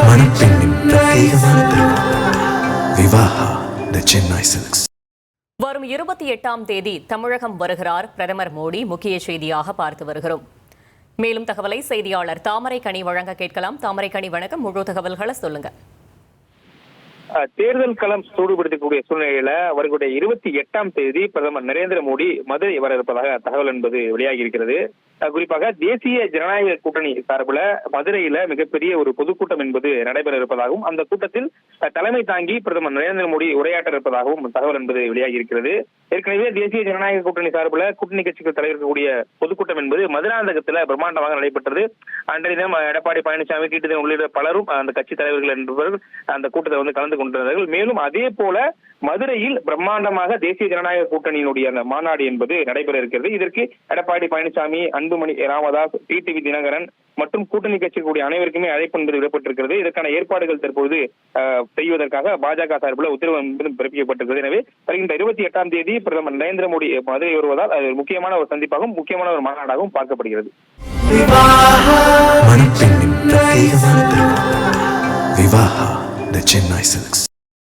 மணப்பெண்ணின் பிரத்யேகமான திருமணம் விவாஹா தி சென்னை சில்க்ஸ். வரும் 28ஆம் தேதி தமிழகம் வருகிறார் பிரதமர் மோடி. முக்கிய செய்தியாக பார்த்து வருகிறோம். மேலும் தகவலை செய்தியாளர் தாமரைக்கனி வழங்க கேட்கலாம். தாமரைக்கனி வணக்கம், முழு தகவல்களை சொல்லுங்க. தேர்தல் களம் சூடுபிடிக்கக்கூடிய சூழ்நிலையில வரக்கூடிய 28ஆம் தேதி பிரதமர் நரேந்திர மோடி மதுரை வர இருப்பதாக தகவல் என்பது வெளியாகி இருக்கிறது. குறிப்பாக தேசிய ஜனநாயக கூட்டணி சார்பில் மதுரையில மிகப்பெரிய ஒரு பொதுக்கூட்டம் என்பது நடைபெற இருப்பதாகவும் அந்த கூட்டத்தில் தலைமை தாங்கி பிரதமர் நரேந்திர மோடி உரையாற்ற இருப்பதாகவும் தகவல் என்பது வெளியாகி இருக்கிறது. ஏற்கனவே தேசிய ஜனநாயக கூட்டணி சார்பில் கூட்டணி கட்சிகள் தலைவர்களுடைய பொதுக்கூட்டம் என்பது மதுராந்தகத்துல பிரம்மாண்டமாக நடைபெற்றது. அன்றைய தினம் எடப்பாடி பழனிசாமி, கீட்டுதன் உள்ளிட்ட பலரும் அந்த கட்சி தலைவர்கள் என்பவர்கள் அந்த கூட்டத்தை கலந்து கொண்டிருந்தார்கள். மேலும் அதே போல மதுரையில் பிரம்மாண்டமாக தேசிய ஜனநாயக கூட்டணியினுடைய அந்த மாநாடு என்பது நடைபெற இருக்கிறது. இதற்கு எடப்பாடி பழனிசாமி, அன்புமணி ராமதாஸ், டிடிவி தினகரன் மற்றும் கூட்டணி கட்சிகளுடைய அனைவருக்குமே அழைப்பு என்பது விடப்பட்டிருக்கிறது. இதற்கான ஏற்பாடுகள் தற்போது செய்வதற்காக பாஜக சார்பில் உத்தரவு என்பதும் பிறப்பிக்கப்பட்டிருக்கிறது. எனவே வருகின்ற 28ஆம் தேதி பிரதமர் நரேந்திர மோடி மதுரை வருவதால் அது முக்கியமான ஒரு சந்திப்பாகவும் முக்கியமான ஒரு மாநாடாகவும் பார்க்கப்படுகிறது. மணப்பெண்ணின் பிரத்யேகமான திருமணம் விவாஹா தி சென்னை சில்க்ஸ்.